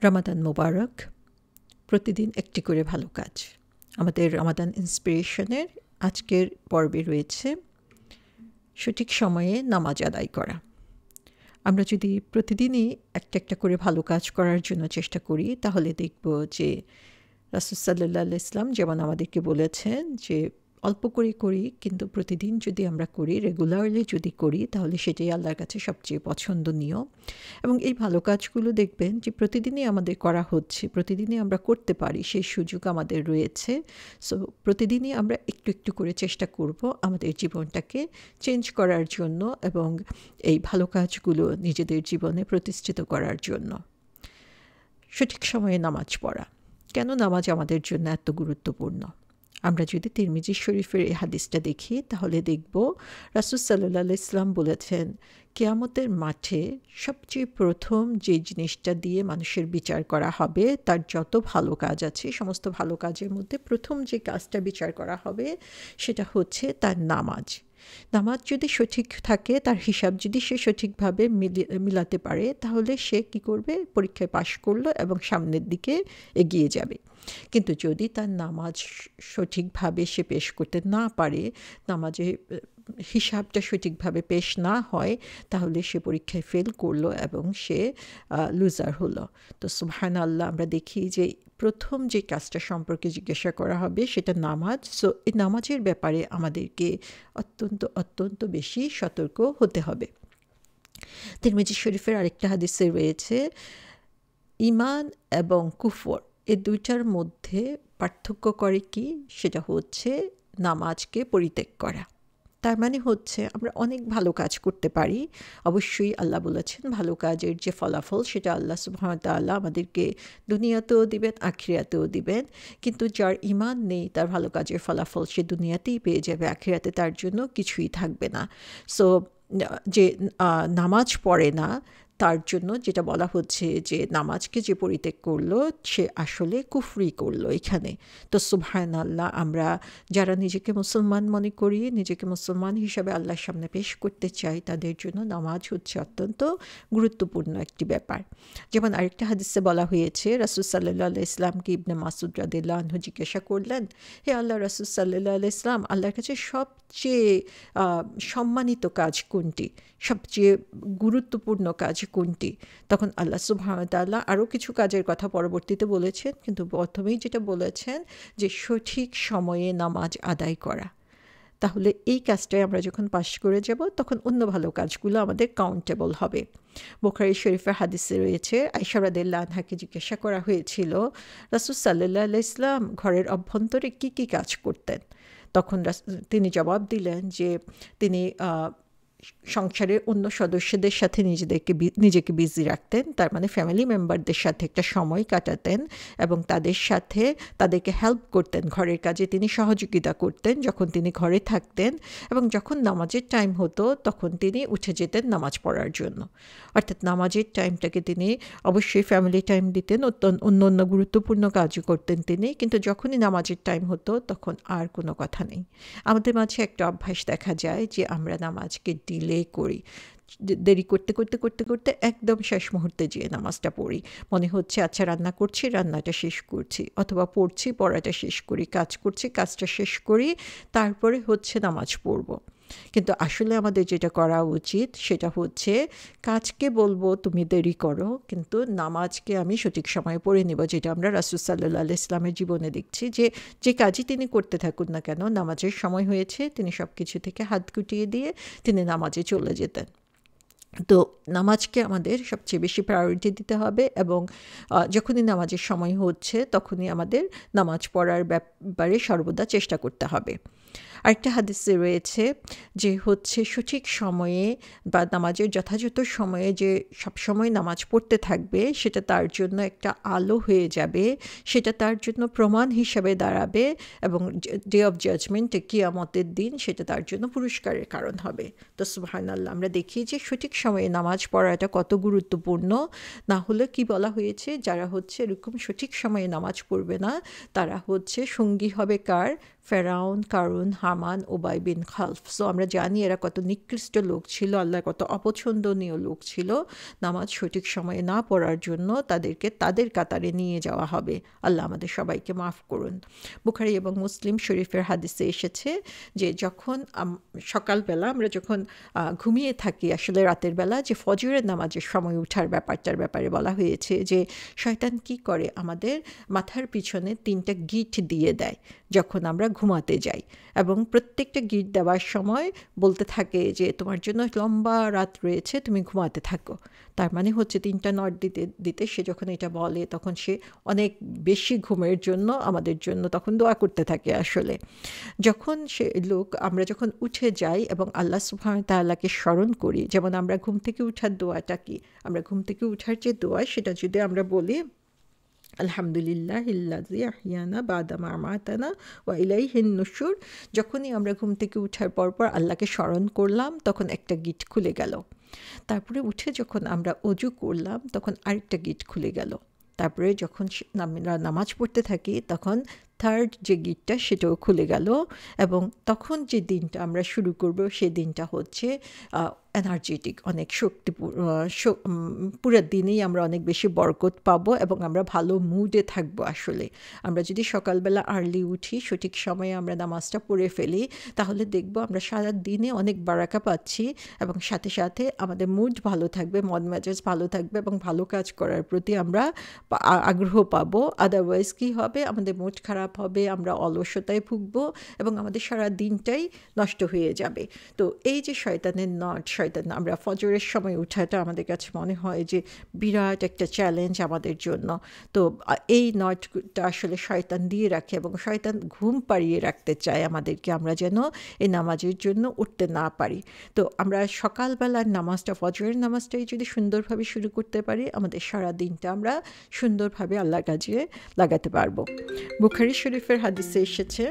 রমাদান মোবারক। প্রতিদিন একটি করে ভালো কাজ। আমাদের রমাদান ইন্সপিরেশনের আজকের পর্বে রয়েছে সঠিক সময়ে নামাজ আদায় করা। আমরা যদি প্রতিদিনই একটা একটা করে ভালো কাজ করার জন্য চেষ্টা করি, তাহলে দেখব যে রাসূল সাল্লাল্লাহু আলাইহি ওয়াসাল্লাম যেমন আমাদেরকে বলেছেন যে অল্প করে করি, কিন্তু প্রতিদিন যদি আমরা করি, রেগুলারলি যদি করি, তাহলে সেটাই আল্লাহর কাছে সবচেয়ে পছন্দনীয়। এবং এই ভালো কাজগুলো দেখবেন যে প্রতিদিনই আমাদের করা হচ্ছে, প্রতিদিনই আমরা করতে পারি, সেই সুযোগ আমাদের রয়েছে। সো প্রতিদিনই আমরা একটু একটু করে চেষ্টা করব আমাদের জীবনটাকে চেঞ্জ করার জন্য এবং এই ভালো কাজগুলো নিজেদের জীবনে প্রতিষ্ঠিত করার জন্য। সঠিক সময়ে নামাজ পড়া। কেন নামাজ আমাদের জন্য এত গুরুত্বপূর্ণ? আমরা যদি তিরমিজি শরীফের এই হাদিসটা দেখি, তাহলে দেখব রাসূল সাল্লাল্লাহু আলাইহি ওয়াসাল্লাম বলেছেন, কিয়ামতের মাঠে সবচেয়ে প্রথম যে জিনিসটা দিয়ে মানুষের বিচার করা হবে, তার যত ভালো কাজ আছে, সমস্ত ভালো কাজের মধ্যে প্রথম যে কাজটা বিচার করা হবে সেটা হচ্ছে তার নামাজ। নামাজ যদি সঠিক থাকে, তার হিসাব যদি সে সঠিকভাবে মিলাতে পারে, তাহলে সে কি করবে? পরীক্ষায় পাশ করলো এবং সামনের দিকে এগিয়ে যাবে। কিন্তু যদি তার নামাজ সঠিকভাবে সে পেশ করতে না পারে, নামাজে হিসাবটা সঠিকভাবে পেশ না হয়, তাহলে সে পরীক্ষায় ফেল করলো এবং সে লুজার হলো। তো সুবহানাল্লাহ, আমরা দেখি যে প্রথম যে কাজটা সম্পর্কে জিজ্ঞাসা করা হবে সেটা নামাজ। সো এই নামাজের ব্যাপারে আমাদেরকে অত্যন্ত অত্যন্ত বেশি সতর্ক হতে হবে। তিরমিজি শরীফের আরেকটা হাদিসে রয়েছে, ঈমান এবং কুফর এই দুইটার মধ্যে পার্থক্য করে কি? সেটা হচ্ছে নামাজকে পরিত্যাগ করা। তার মানে হচ্ছে আমরা অনেক ভালো কাজ করতে পারি, অবশ্যই আল্লাহ বলেছেন ভালো কাজের যে ফলাফল সেটা আল্লাহ সুবহানাহু ওয়া তাআলা আমাদেরকে দুনিয়াতেও দিবেন, আখিরাতেও দিবেন। কিন্তু যার ঈমান নেই, তার ভালো কাজের ফলাফল সে দুনিয়াতেই পেয়ে যাবে, আখিরাতে তার জন্য কিছুই থাকবে না। সো যে নামাজ পড়ে না, তার জন্য যেটা বলা হচ্ছে যে নামাজকে যে পরিত্যাগ করলো, সে আসলে কুফরি করলো এখানে। তো সুবহানাল্লাহ, আমরা যারা নিজেকে মুসলমান মনে করি, নিজেকে মুসলমান হিসাবে আল্লাহর সামনে পেশ করতে চাই, তাদের জন্য নামাজ হচ্ছে অত্যন্ত গুরুত্বপূর্ণ একটি ব্যাপার। যেমন আরেকটা হাদিসে বলা হয়েছে, রাসূল সাল্লাল্লাহু আলাইহি ওয়াসাল্লামকে ইবনে মাসউদ রাদিয়াল্লাহু আনহু জিজ্ঞাসা করলেন, হে আল্লাহর রাসূল সাল্লাল্লাহু আলাইহি ওয়াসাল্লাম, আল্লাহর কাছে সবচেয়ে সম্মানিত কাজ কোনটি, সবচেয়ে গুরুত্বপূর্ণ কাজ কোনটি? তখন আল্লাহ সুবহানাহু ওয়া তাআলা আরও কিছু কাজের কথা পরবর্তীতে বলেছেন, কিন্তু প্রথমেই যেটা বলেছেন যে সঠিক সময়ে নামাজ আদায় করা। তাহলে এই কাজটাই আমরা যখন পাশ করে যাব, তখন অন্য ভালো কাজগুলো আমাদের কাউন্টেবল হবে। বুখারী শরীফের হাদিসে রয়েছে, আয়েশা রাদিয়াল্লাহু আনহাকে জিজ্ঞাসা করা হয়েছিল, রাসূল সাল্লাল্লাহু আলাইহি ওয়াসাল্লাম ঘরের অভ্যন্তরে কী কী কাজ করতেন? তখন তিনি জবাব দিলেন যে তিনি সংসারের অন্য সদস্যদের সাথে নিজেকে বিজি রাখতেন, তার মানে ফ্যামিলি মেম্বারদের সাথে একটা সময় কাটাতেন এবং তাদেরকে হেল্প করতেন, ঘরের কাজে তিনি সহযোগিতা করতেন যখন তিনি ঘরে থাকতেন, এবং যখন নামাজের টাইম হতো তখন তিনি উঠে যেতেন নামাজ পড়ার জন্য। অর্থাৎ নামাজের টাইমটাকে তিনি অবশ্যই ফ্যামিলি টাইম দিতেন, অন্য অন্য গুরুত্বপূর্ণ কাজও করতেন তিনি, কিন্তু যখনই নামাজের টাইম হতো তখন আর কোনো কথা নেই। আমাদের মাঝে একটা অভ্যাস দেখা যায় যে আমরা নামাজকে ডিলে করি, দেরি করতে করতে করতে করতে একদম শেষ মুহূর্তে যেয়ে নামাজটা পড়ি। মনে হচ্ছে আচ্ছা রান্না করছি, রান্নাটা শেষ করছি, অথবা পড়ছি, পড়াটা শেষ করি, কাজ করছি, কাজটা শেষ করি, তারপরে হচ্ছে নামাজ পড়ব। কিন্তু আসলে আমাদের যেটা করা উচিত সেটা হচ্ছে, কাজকে বলবো তুমি দেরি করো, কিন্তু নামাজকে আমি সঠিক সময়ে পড়ে নেব। যেটা আমরা রাসূল সাল্লাল্লাহু আলাইহি ওয়াসাল্লামের জীবনে দেখছি, যে কাজই তিনি করতে থাকুন না কেন, নামাজের সময় হয়েছে তিনি সব কিছু থেকে হাত গুটিয়ে দিয়ে তিনি নামাজে চলে যেতেন। তো নামাজকে আমাদের সবচেয়ে বেশি প্রায়োরিটি দিতে হবে, এবং যখনই নামাজের সময় হচ্ছে তখনই আমাদের নামাজ পড়ার ব্যাপারে সর্বদা চেষ্টা করতে হবে। আরেকটা হাদিসে রয়েছে যে হচ্ছে সঠিক সময়ে বা নামাজের যথাযথ সময়ে যে সবসময় নামাজ পড়তে থাকবে, সেটা তার জন্য একটা আলো হয়ে যাবে, সেটা তার জন্য প্রমাণ হিসাবে দাঁড়াবে, এবং ডে অফ জাজমেন্টে, কিয়ামতের দিন, সেটা তার জন্য পুরস্কারের কারণ হবে। তো সুবহানাল্লাহ, আমরা দেখি যে সঠিক সময়ে নামাজ পড়াটা কত গুরুত্বপূর্ণ। না হলে কি বলা হয়েছে, যারা হচ্ছে এরকম সঠিক সময়ে নামাজ পড়বে না, তারা হচ্ছে সঙ্গী হবে কার? ফেরাউন, কারুন, হামান, ওবাই বিন খালফ। সো আমরা জানি এরা কত নিকৃষ্ট লোক ছিল, আল্লাহর কত অপছন্দনীয় লোক ছিল। নামাজ সঠিক সময়ে না পড়ার জন্য তাদেরকে তাদের কাতারে নিয়ে যাওয়া হবে। আল্লাহ আমাদের সবাইকে মাফ করুন। বুখারী এবং মুসলিম শরীফের হাদিসে এসেছে যে যখন সকালবেলা আমরা যখন ঘুমিয়ে থাকি আসলে রাতের বেলা, যে ফজরের নামাজের সময় উঠার ব্যাপারটার ব্যাপারে বলা হয়েছে যে শয়তান কি করে, আমাদের মাথার পিছনে 3টা গিট দিয়ে দেয় যখন আমরা ঘুমাতে যাই, এবং প্রত্যেকটা গিট দেওয়ার সময় বলতে থাকে যে তোমার জন্য লম্বা রাত রয়েছে, তুমি ঘুমাতে থাকো। তার মানে হচ্ছে 3টা নট দিতে দিতে সে যখন এটা বলে তখন সে অনেক বেশি ঘুমের জন্য আমাদের জন্য তখন দোয়া করতে থাকে। আসলে যখন সে লোক আমরা যখন উঠে যাই এবং আল্লাহ সুবহানাহু ওয়া তাআলাকে স্মরণ করি, যেমন আমরা ঘুম থেকে উঠার দোয়াটা কি, আমরা ঘুম থেকে উঠার যে দোয়া সেটা যদি আমরা বলি আলহামদুলিল্লাহিল্লাযী আহইয়ানা বা'দা মা আমাতানা ওয়া ইলাইহিন নুশুর, যখনই আমরা ঘুম থেকে উঠার পরপর আল্লাহকে স্মরণ করলাম তখন একটা গিট খুলে গেল। তারপরে উঠে যখন আমরা অজু করলাম তখন আরেকটা গিট খুলে গেল। তারপরে যখন আমরা নামাজ পড়তে থাকি তখন থার্ড যে গিটটা সেটাও খুলে গেল, এবং তখন যে দিনটা আমরা শুরু করব সেই দিনটা হচ্ছে এনার্জেটিক, অনেক পুরো দিনেই আমরা অনেক বেশি বরকত পাবো এবং আমরা ভালো মুডে থাকবো। আসলে আমরা যদি সকালবেলা আর্লি উঠি, সঠিক সময়ে আমরা নামাজটা পড়ে ফেলি, তাহলে দেখবো আমরা সারা দিনে অনেক বারাকা পাচ্ছি এবং সাথে সাথে আমাদের মুড ভালো থাকবে, মন মেজাজ ভালো থাকবে এবং ভালো কাজ করার প্রতি আমরা আগ্রহ পাবো। আদারওয়াইজ কী হবে, আমাদের মুড খারাপ হবে, আমরা অলসতায় ভুগবো এবং আমাদের সারা দিনটাই নষ্ট হয়ে যাবে। তো এই যে শয়তানের নট, আমরা ফজরের সময় উঠাটা আমাদের কাছে মনে হয় যে বিরাট একটা চ্যালেঞ্জ আমাদের জন্য। তো এই নটটা আসলে শয়তান দিয়ে রাখে এবং শয়তান ঘুম পাড়িয়ে রাখতে চায় আমাদেরকে, আমরা যেন এই নামাজের জন্য উঠতে না পারি। তো আমরা সকালবেলার নামাজটা, ফজরের নামাজটাই যদি সুন্দরভাবে শুরু করতে পারি, আমাদের সারা দিনটা আমরা সুন্দরভাবে আল্লাহর কাজে লাগাতে পারবো। বুখারী শরীফের হাদিসে এসেছে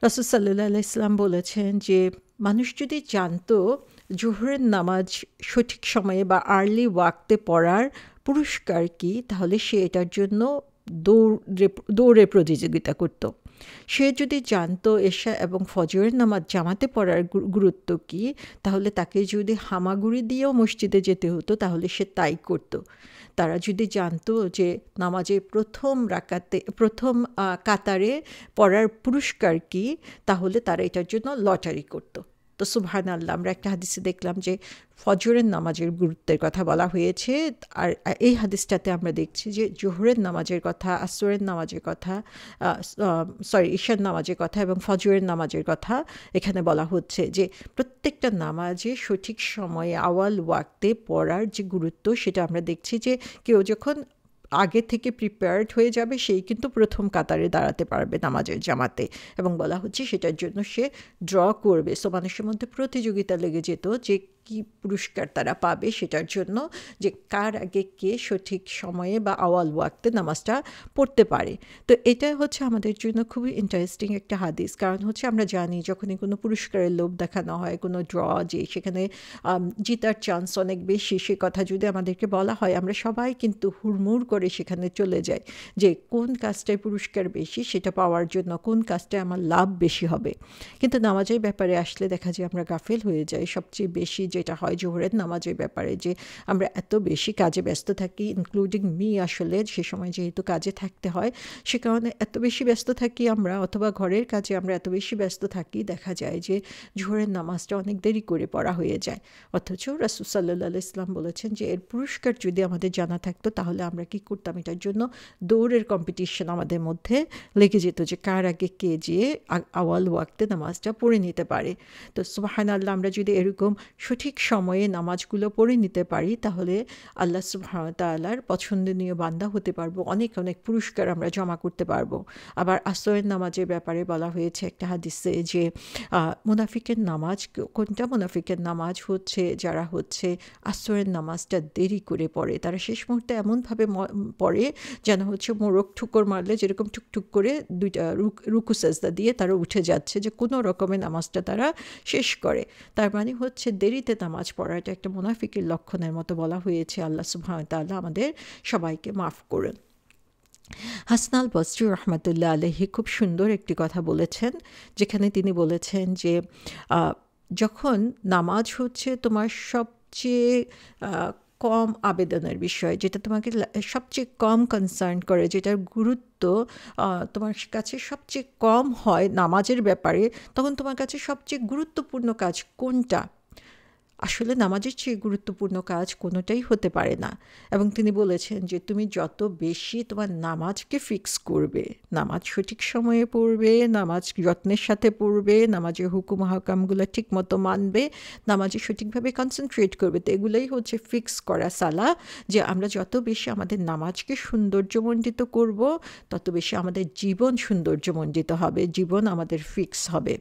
রাসূল সাল্লাল্লাহু আলাইহি ওয়াসাল্লাম বলেছেন যে মানুষ যদি জানতো জোহরের নামাজ সঠিক সময়ে বা আর্লি ওয়াক্তে পড়ার পুরস্কার কি, তাহলে সে এটার জন্য দৌড়ে প্রতিযোগিতা করত। সে যদি জানতো এশা এবং ফজরের নামাজ জামাতে পড়ার গুরুত্ব কি, তাহলে তাকে যদি হামাগুড়ি দিয়েও মসজিদে যেতে হতো তাহলে সে তাই করত। তারা যদি জানতো যে নামাজের প্রথম কাতারে পড়ার পুরস্কার কি, তাহলে তারা এটার জন্য লটারি করত। তো সুবহানাল্লাহ, আমরা একটা হাদিসে দেখলাম যে ফজরের নামাজের গুরুত্বের কথা বলা হয়েছে, আর এই হাদিসটাতে আমরা দেখছি যে জোহরের নামাজের কথা, আসরের নামাজের কথা, ঈশার নামাজের কথা এবং ফজরের নামাজের কথা এখানে বলা হচ্ছে যে প্রত্যেকটা নামাজে সঠিক সময়ে আওয়াল ওয়াক্তে পড়ার যে গুরুত্ব সেটা আমরা দেখছি যে কেউ যখন আগে থেকে প্রিপেয়ার্ড হয়ে যাবে সেই কিন্তু প্রথম কাতারে দাঁড়াতে পারবে নামাজের জামাতে, এবং বলা হচ্ছে সেটার জন্য সে ড্র করবে। সো মানুষের মধ্যে প্রতিযোগিতা লেগে যেত যে কি পুরস্কার তারা পাবে সেটার জন্য, যে কার আগে কে সঠিক সময়ে বা আওয়াল ওয়াক্তে নামাজটা পড়তে পারে। তো এটা হচ্ছে আমাদের জন্য খুবই ইন্টারেস্টিং একটা হাদিস, কারণ হচ্ছে আমরা জানি যখনই কোনো পুরস্কারের লোভ দেখানো হয়, কোনো ড্র যে সেখানে জিতার চান্স অনেক বেশি, সে কথা যদি আমাদেরকে বলা হয় আমরা সবাই কিন্তু হুড়মুড় করে সেখানে চলে যাই যে কোন কাজটায় পুরস্কার বেশি সেটা পাওয়ার জন্য, কোন কাজটায় আমার লাভ বেশি হবে। কিন্তু নামাজের ব্যাপারে আসলে দেখা যায় আমরা গাফেল হয়ে যাই। সবচেয়ে বেশি যেটা হয় জোহরের নামাজের ব্যাপারে, যে আমরা এত বেশি কাজে ব্যস্ত থাকি, ইনক্লুডিং মি, আসলে সে সময় যেহেতু কাজে থাকতে হয় সে কারণে এত বেশি ব্যস্ত থাকি আমরা, অথবা ঘরের কাজে আমরা এত বেশি ব্যস্ত থাকি, দেখা যায় যে জোহরের নামাজটা অনেক দেরি করে পড়া হয়ে যায়। অথচ রাসূল সাল্লাল্লাহু আলাইহি ওয়াসাল্লাম বলেছেন যে এর পুরস্কার যদি আমাদের জানা থাকতো তাহলে আমরা কি করতাম, এটার জন্য দৌড়ের কম্পিটিশন আমাদের মধ্যে লেগে যেত যে কার আগে কে যেয়ে আওয়াল ওয়াক্তে নামাজটা পড়ে নিতে পারে। তো সুবহানাল্লাহ, আমরা যদি এরকম সঠিক সময়ে নামাজগুলো পড়ে নিতে পারি তাহলে আল্লাহ সুবহানাহু ওয়া তাআলার পছন্দনীয় বান্দা হতে পারবো, অনেক অনেক পুরস্কার আমরা জমা করতে পারবো। আবার আসরের নামাজের ব্যাপারে বলা হয়েছে একটা হাদিসে যে মুনাফিকের নামাজ কোনটা, মুনাফিকের নামাজ হচ্ছে যারা হচ্ছে আসরের নামাজটা দেরি করে পড়ে, তারা শেষ মুহূর্তে এমনভাবে পড়ে যেন হচ্ছে মোরগ ঠুকর মারলে যেরকম টুকটুক করে দুইটা রুকু সাজদা দিয়ে তারা উঠে যাচ্ছে, যে কোনো রকমের নামাজটা তারা শেষ করে। তার মানে হচ্ছে দেরিতে নামাজ পড়াটা একটা মুনাফিকের লক্ষণের মতো বলা হয়েছে। আল্লাহ সুবহানাহু ওয়া তাআলা আমাদের সবাইকে মাফ করুন। হাসান আল বসরি রহমাতুল্লাহ আলাইহি খুব সুন্দর একটি কথা বলেছেন, যেখানে তিনি বলেছেন যে যখন নামাজ হচ্ছে তোমার সবচেয়ে কম আবেদনের বিষয়, যেটা তোমাকে সবচেয়ে কম কনসার্ন করে, যেটার গুরুত্ব তোমার কাছে সবচেয়ে কম হয় নামাজের ব্যাপারে, তখন তোমার কাছে সবচেয়ে গুরুত্বপূর্ণ কাজ কোনটা? আসলে নামাজের চেয়ে গুরুত্বপূর্ণ কাজ কোনোটাই হতে পারে না। এবং তিনি বলেছেন যে তুমি যত বেশি তোমার নামাজকে ফিক্স করবে, নামাজ সঠিক সময়ে পড়বে, নামাজ যত্নের সাথে পড়বে, নামাজের হুকুম হাকামগুলো ঠিক মতো মানবে, নামাজে সঠিকভাবে কনসেন্ট্রেট করবে, তো এগুলোই হচ্ছে ফিক্স করা সালা। যে আমরা যত বেশি আমাদের নামাজকে সৌন্দর্যমণ্ডিত করব, তত বেশি আমাদের জীবন সৌন্দর্যমণ্ডিত হবে, জীবন আমাদের ফিক্স হবে।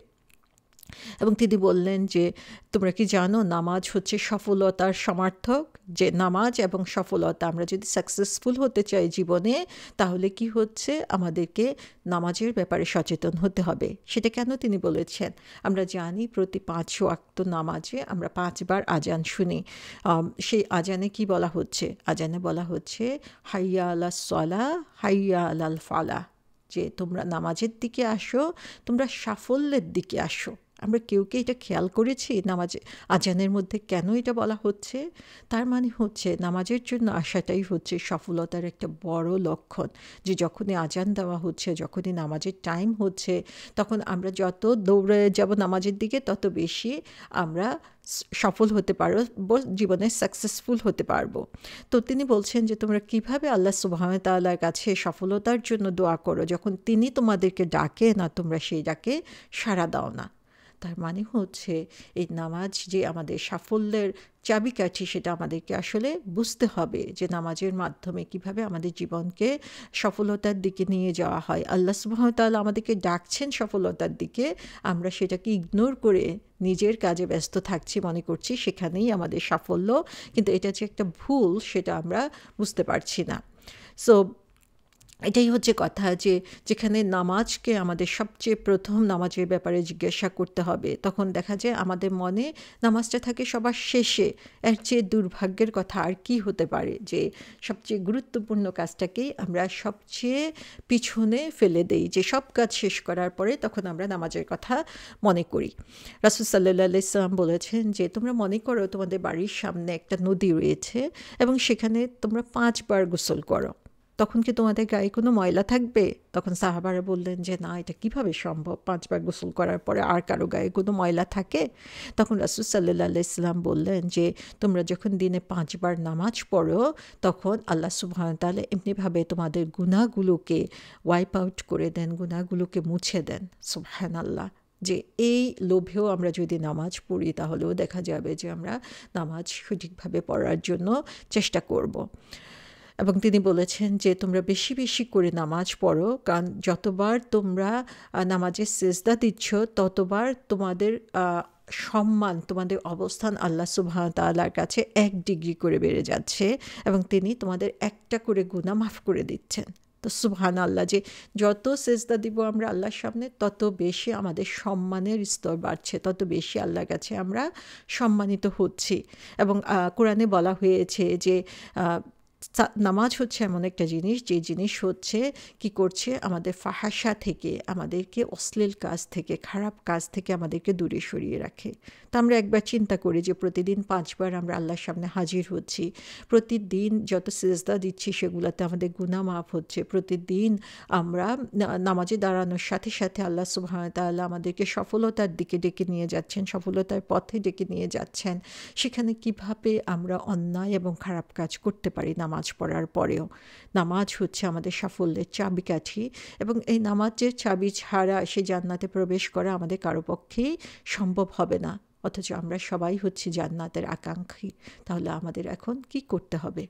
এবং তিনি বললেন যে তোমরা কি জানো নামাজ হচ্ছে সফলতার সমার্থক, যে নামাজ এবং সফলতা, আমরা যদি সাকসেসফুল হতে চাই জীবনে, তাহলে কি হচ্ছে আমাদেরকে নামাজের ব্যাপারে সচেতন হতে হবে। সেটা কেন তিনি বলেছেন? আমরা জানি প্রতি 5 ওয়াক্ত নামাজে আমরা 5 বার আজান শুনি। সেই আজানে কি বলা হচ্ছে? আজানে বলা হচ্ছে হাইয়া আলাস সলা হাইয়া আলাল ফালা, যে তোমরা নামাজের দিকে আসো, তোমরা সাফল্যের দিকে আসো। আমরা কেউ কি এটা খেয়াল করেছি নামাজে আজানের মধ্যে কেন এটা বলা হচ্ছে? তার মানে হচ্ছে নামাজের জন্য আসাটাই হচ্ছে সফলতার একটা বড় লক্ষণ। যে যখনই আজান দেওয়া হচ্ছে, যখনই নামাজের টাইম হচ্ছে, তখন আমরা যত দৌড়ে যাব নামাজের দিকে, তত বেশি আমরা সফল হতে পারবো, জীবনে সাকসেসফুল হতে পারবো। তো তিনি বলছেন যে তোমরা কিভাবে আল্লাহ সুবহানাহু ওয়া তাআলার কাছে সফলতার জন্য দোয়া করো, যখন তিনি তোমাদেরকে ডাকে না, তোমরা সেই ডাকে সাড়া দাও না। তার মানে হচ্ছে এই নামাজ যে আমাদের সাফল্যের চাবিকাঠি, সেটা আমাদেরকে আসলে বুঝতে হবে, যে নামাজের মাধ্যমে কিভাবে আমাদের জীবনকে সফলতার দিকে নিয়ে যাওয়া হয়। আল্লাহ সুবহানাহু ওয়া তাআলা আমাদেরকে ডাকছেন সফলতার দিকে, আমরা সেটাকে ইগনোর করে নিজের কাজে ব্যস্ত থাকছি, মনে করছি সেখানেই আমাদের সাফল্য, কিন্তু এটা যে একটা ভুল, সেটা আমরা বুঝতে পারছি না। সো এটাই হচ্ছে কথা, যে যেখানে নামাজকে আমাদের সবচেয়ে প্রথম নামাজের ব্যাপারে জিজ্ঞাসা করতে হবে, তখন দেখা যায় আমাদের মনে নামাজটা থাকে সবার শেষে। এর চেয়ে দুর্ভাগ্যের কথা আর কি হতে পারে, যে সবচেয়ে গুরুত্বপূর্ণ কাজটাকেই আমরা সবচেয়ে পিছনে ফেলে দেই, যে সব কাজ শেষ করার পরে তখন আমরা নামাজের কথা মনে করি। রাসূল সাল্লাল্লাহু আলাইহি ওয়াসাল্লাম বলেছেন যে তোমরা মনে করো তোমাদের বাড়ির সামনে একটা নদী রয়েছে, এবং সেখানে তোমরা 5 বার গোসল করো, তখন কি তোমাদের গায়ে কোনো ময়লা থাকবে? তখন সাহাবারা বললেন যে না, এটা কিভাবে সম্ভব, 5 বার গোসল করার পরে আর কারো গায়ে কোনো ময়লা থাকে? তখন রাসূল সাল্লাল্লাহু আলাইহি ওয়াসাল্লাম বললেন যে তোমরা যখন দিনে 5 বার নামাজ পড়ো, তখন আল্লাহ সুবহানাহু ওয়া তাআলা এমনিভাবে তোমাদের গুনাহগুলোকে ওয়াইপ আউট করে দেন, গুনাহগুলোকে মুছে দেন। সুবহানাল্লাহ। যে এই লোভেও আমরা যদি নামাজ পড়ি, তাহলেও দেখা যাবে যে আমরা নামাজ সঠিকভাবে পড়ার জন্য চেষ্টা করব। এবং তিনি বলেছেন যে তোমরা বেশি বেশি করে নামাজ পড়ো, কারণ যতবার তোমরা নামাজে সেজদা দিচ্ছ, ততবার তোমাদের সম্মান, তোমাদের অবস্থান আল্লাহ সুবহানাহু ওয়া তাআলার কাছে 1 ডিগ্রি করে বেড়ে যাচ্ছে, এবং তিনি তোমাদের একটা করে গুনাহ মাফ করে দিচ্ছেন। তো সুবহানাল্লাহ, যে যত সেজদা দিব আমরা আল্লাহর সামনে, তত বেশি আমাদের সম্মানের স্তর বাড়ছে, তত বেশি আল্লাহর কাছে আমরা সম্মানিত হচ্ছি। এবং কোরআনে বলা হয়েছে যে নামাজ হচ্ছে এমন একটা জিনিস, যে জিনিস হচ্ছে কি করছে, আমাদের ফাহাশা থেকে, আমাদেরকে অশ্লীল কাজ থেকে, খারাপ কাজ থেকে আমাদেরকে দূরে সরিয়ে রাখে। তো আমরা একবার চিন্তা করি যে প্রতিদিন 5 বার আমরা আল্লাহর সামনে হাজির হচ্ছি, প্রতিদিন যত সিজদা দিচ্ছি সেগুলোতে আমাদের গুনাহ মাফ হচ্ছে, প্রতিদিন আমরা নামাজে দাঁড়ানোর সাথে সাথে আল্লাহ সুবহানাহু ওয়া তাআলা আমাদেরকে সফলতার দিকে ডেকে নিয়ে যাচ্ছেন, সফলতার পথে ডেকে নিয়ে যাচ্ছেন। সেখানে কিভাবে আমরা অন্যায় এবং খারাপ কাজ করতে পারি নামাজ পড়ার পরেও? নামাজ হচ্ছে আমাদের সাফল্যের চাবিকাঠি, এবং এই নামাজের চাবি ছাড়া সে জান্নাতে প্রবেশ করা আমাদের কারো পক্ষেই সম্ভব হবে না। অথচ আমরা সবাই হচ্ছি জান্নাতের আকাঙ্ক্ষী। তাহলে আমাদের এখন কি করতে হবে?